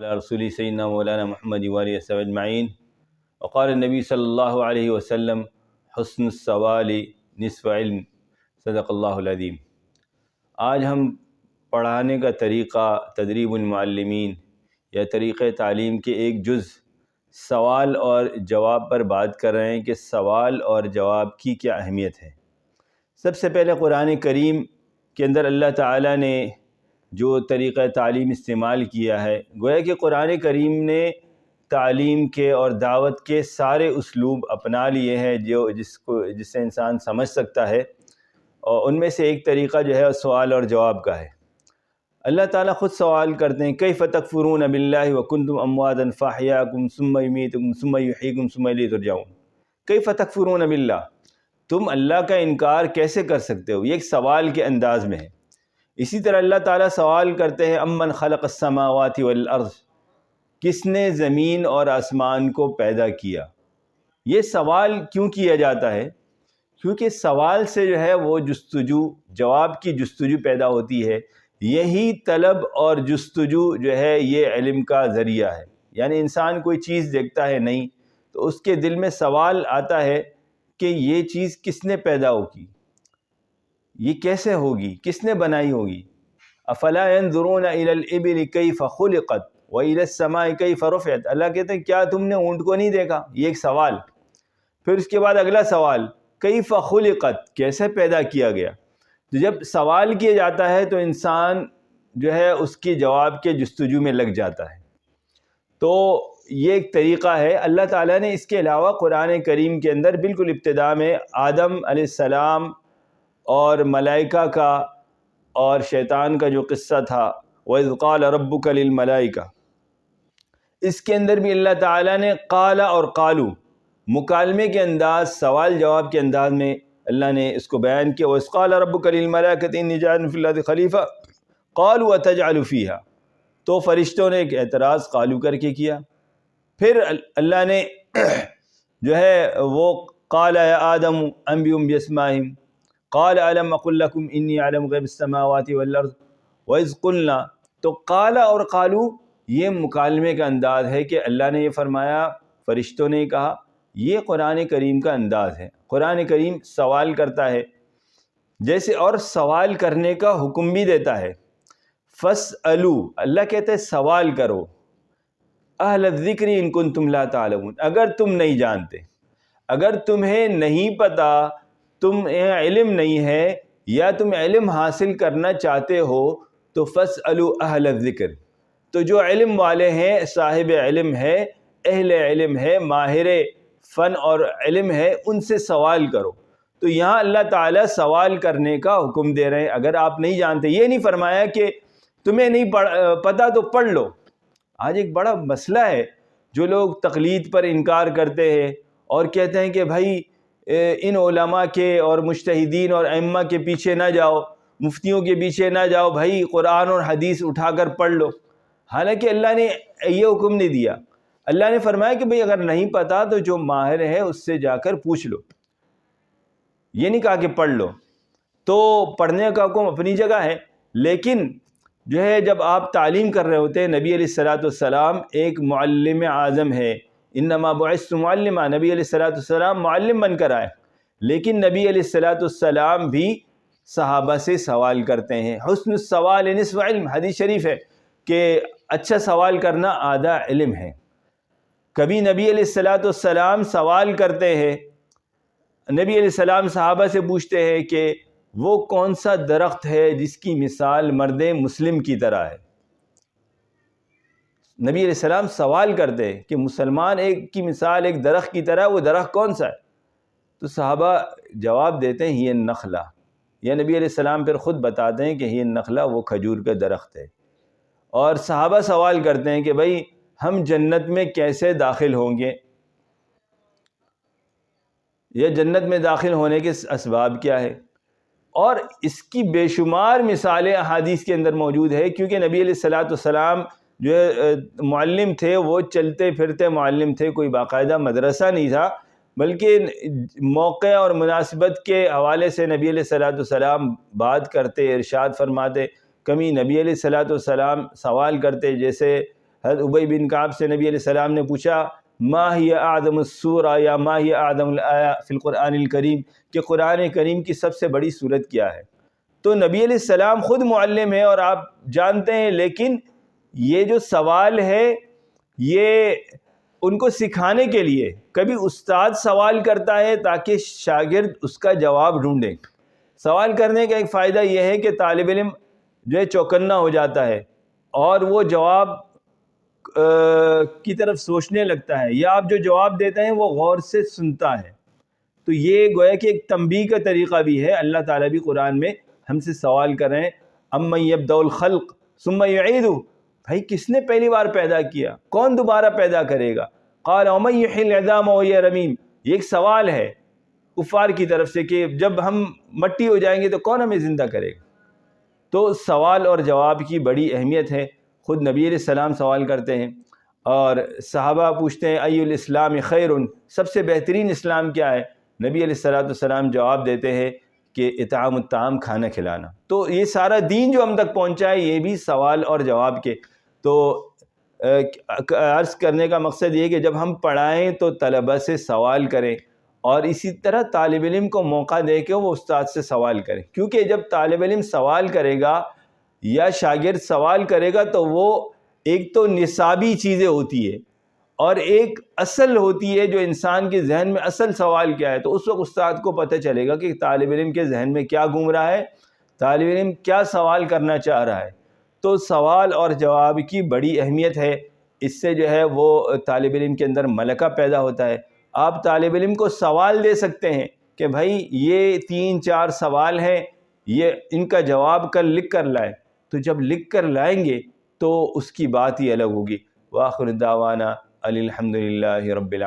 رسول سیدنا مولانا محمد وعلیہ وسلم اجمعین. وقال النبی صلی اللہ علیہ وسلم حسن السوال نصف علم. صدق اللہ العظیم. آج ہم پڑھانے کا طریقہ تدریب المعلمین یا طریقۂ تعلیم کے ایک جز سوال اور جواب پر بات کر رہے ہیں کہ سوال اور جواب کی کیا اہمیت ہے. سب سے پہلے قرآن کریم کے اندر اللہ تعالیٰ نے جو طریقہ تعلیم استعمال کیا ہے، گویا کہ قرآن کریم نے تعلیم کے اور دعوت کے سارے اسلوب اپنا لیے ہیں جس سے انسان سمجھ سکتا ہے، اور ان میں سے ایک طریقہ جو ہے سوال اور جواب کا ہے. اللہ تعالیٰ خود سوال کرتے ہیں کیف تکفرون باللہ وکنتم امواتا فاحیاکم ثم یمیتکم ثم یحییکم ثم الیہ ترجعون. کیف تکفرون باللہ، تم اللہ کا انکار کیسے کر سکتے ہو؟ یہ ایک سوال کے انداز میں ہے. اسی طرح اللہ تعالیٰ سوال کرتے ہیں امن خلق السماوات والارض، کس نے زمین اور آسمان کو پیدا کیا؟ یہ سوال کیوں کیا جاتا ہے؟ کیونکہ سوال سے جو ہے وہ جستجو، جواب کی جستجو پیدا ہوتی ہے. یہی طلب اور جستجو جو ہے یہ علم کا ذریعہ ہے. یعنی انسان کوئی چیز دیکھتا ہے نہیں تو اس کے دل میں سوال آتا ہے کہ یہ چیز کس نے پیدا ہوگی، یہ کیسے ہوگی، کس نے بنائی ہوگی. افلا ينظرون الى الابل كيف خلقت والى السماء كيف رفعت. اللہ کہتے ہیں کیا تم نے اونٹ کو نہیں دیکھا؟ یہ ایک سوال. پھر اس کے بعد اگلا سوال كيف خلقت، کیسے پیدا کیا گیا. تو جب سوال کیا جاتا ہے تو انسان جو ہے اس کے جواب کے جستجو میں لگ جاتا ہے. تو یہ ایک طریقہ ہے. اللہ تعالیٰ نے اس کے علاوہ قرآن کریم کے اندر بالکل ابتدا میں آدم علیہ السلام اور ملائکہ کا اور شیطان کا جو قصہ تھا وَإِذْ قَالَ رَبُّكَ لِلْمَلَائِكَةِ، اس کے اندر بھی اللہ تعالیٰ نے قال اور قالو مکالمے کے انداز، سوال جواب کے انداز میں اللہ نے اس کو بیان کیا. وَإِذْ قَالَ رَبُّكَ لِلْمَلَائِكَةِ إِنِّي جَاعِلٌ فِي الْأَرْضِ خَلِيفَةً قَالُوا أَتَجْعَلُ فِيهَا، تو فرشتوں نے ایک اعتراض قالو کر کے کیا. پھر اللہ نے جو ہے وہ قال یا آدم انبئهم بأسمائهم قال ألم أقل لكم إني أعلم غیب السماوات والأرض وإذ قلنا. تو قال اور قالو یہ مکالمے کا انداز ہے کہ اللہ نے یہ فرمایا، فرشتوں نے کہا. یہ قرآن کریم کا انداز ہے. قرآن کریم سوال کرتا ہے جیسے، اور سوال کرنے کا حکم بھی دیتا ہے. فَاسْأَلُوا، اللہ کہتے ہیں سوال کرو. اہل الذکر ان کنتم لا تعلمون، اگر تم نہیں جانتے، اگر تمہیں نہیں پتا، تمہیں علم نہیں ہے یا تم علم حاصل کرنا چاہتے ہو تو فَاسْأَلُوا اہل الذکر، تو جو علم والے ہیں، صاحب علم ہے، اہل علم ہے، ماہر فن اور علم ہے، ان سے سوال کرو. تو یہاں اللہ تعالیٰ سوال کرنے کا حکم دے رہے ہیں. اگر آپ نہیں جانتے، یہ نہیں فرمایا کہ تمہیں نہیں پتا تو پڑھ لو. آج ایک بڑا مسئلہ ہے، جو لوگ تقلید پر انکار کرتے ہیں اور کہتے ہیں کہ بھائی ان علماء کے اور مجتہدین اور ائمہ کے پیچھے نہ جاؤ، مفتیوں کے پیچھے نہ جاؤ، بھائی قرآن اور حدیث اٹھا کر پڑھ لو. حالانکہ اللہ نے یہ حکم نہیں دیا. اللہ نے فرمایا کہ بھئی اگر نہیں پتا تو جو ماہر ہے اس سے جا کر پوچھ لو. یہ نہیں کہا کہ پڑھ لو. تو پڑھنے کا حکم اپنی جگہ ہے، لیکن جو ہے جب آپ تعلیم کر رہے ہوتے ہیں، نبی علیہ السلام ایک معلم اعظم ہے. انما بعثت معلما، نبی علیہ السلام معلم بن کر آئے. لیکن نبی علیہ السلام بھی صحابہ سے سوال کرتے ہیں. حسن السوال نصف علم، حدیث شریف ہے کہ اچھا سوال کرنا آدھا علم ہے. کبھی نبی علیہ السلام سوال کرتے ہیں، نبی علیہ السلام صحابہ سے پوچھتے ہیں کہ وہ کون سا درخت ہے جس کی مثال مرد مسلم کی طرح ہے. نبی علیہ السلام سوال کرتے ہیں کہ مسلمان ایک کی مثال ایک درخت کی طرح، وہ درخت کون سا ہے؟ تو صحابہ جواب دیتے ہیں یہ نخلہ. یا نبی علیہ السلام پھر خود بتاتے ہیں کہ یہ نخلہ وہ کھجور کا درخت ہے. اور صحابہ سوال کرتے ہیں کہ بھائی ہم جنت میں کیسے داخل ہوں گے، یا جنت میں داخل ہونے کے اسباب کیا ہے. اور اس کی بے شمار مثالیں احادیث کے اندر موجود ہے، کیونکہ نبی علیہ السلام جو معلم تھے، وہ چلتے پھرتے معلم تھے. کوئی باقاعدہ مدرسہ نہیں تھا، بلکہ موقع اور مناسبت کے حوالے سے نبی علیہ السلام بات کرتے، ارشاد فرماتے. کبھی نبی علیہ السلام سوال کرتے، جیسے حضرت ابی بن کعب سے نبی علیہ السلام نے پوچھا ما ہی اعظم السورہ یا ما ہی اعظم الآیہ فی القرآن الکریم، کہ قرآن کریم کی سب سے بڑی صورت کیا ہے؟ تو نبی علیہ السلام خود معلم ہے اور آپ جانتے ہیں، لیکن یہ جو سوال ہے یہ ان کو سکھانے کے لیے، کبھی استاد سوال کرتا ہے تاکہ شاگرد اس کا جواب ڈھونڈیں۔ سوال کرنے کا ایک فائدہ یہ ہے کہ طالب علم جو ہے چوکنا ہو جاتا ہے اور وہ جواب کی طرف سوچنے لگتا ہے، یا آپ جو جواب دیتے ہیں وہ غور سے سنتا ہے۔ تو یہ گویا کہ ایک تنبیہ کا طریقہ بھی ہے۔ اللہ تعالیٰ بھی قرآن میں ہم سے سوال کر رہے ہیں، امن یبدأ الخلق ثم یعیدہ، بھائی کس نے پہلی بار پیدا کیا، کون دوبارہ پیدا کرے گا؟ قال ومن یحیی العظام وہی رمیم، یہ ایک سوال ہے کفار کی طرف سے کہ جب ہم مٹی ہو جائیں گے تو کون ہمیں زندہ کرے گا؟ تو سوال اور جواب کی بڑی اہمیت ہے۔ خود نبی علیہ السلام سوال کرتے ہیں اور صحابہ پوچھتے ہیں ای الاسلام خیر، سب سے بہترین اسلام کیا ہے؟ نبی علیہ السلام جواب دیتے ہیں کہ اطعام الطعام، کھانا کھلانا۔ تو یہ سارا دین جو ہم تک پہنچا ہے یہ بھی سوال اور جواب کے۔ تو عرض کرنے کا مقصد یہ کہ جب ہم پڑھائیں تو طلبہ سے سوال کریں، اور اسی طرح طالب علم کو موقع دے کے وہ استاد سے سوال کریں، کیونکہ جب طالب علم سوال کرے گا یا شاگرد سوال کرے گا تو وہ ایک تو نصابی چیزیں ہوتی ہے اور ایک اصل ہوتی ہے جو انسان کے ذہن میں اصل سوال کیا ہے، تو اس وقت استاد کو پتہ چلے گا کہ طالب علم کے ذہن میں کیا گھوم رہا ہے، طالب علم کیا سوال کرنا چاہ رہا ہے۔ تو سوال اور جواب کی بڑی اہمیت ہے، اس سے جو ہے وہ طالب علم کے اندر ملکہ پیدا ہوتا ہے۔ آپ طالب علم کو سوال دے سکتے ہیں کہ بھائی یہ 3-4 سوال ہیں، یہ ان کا جواب کل لکھ کر لائیں، تو جب لکھ کر لائیں گے تو اس کی بات ہی الگ ہوگی۔ وآخر دعوانا الحمد للہ رب العالمین۔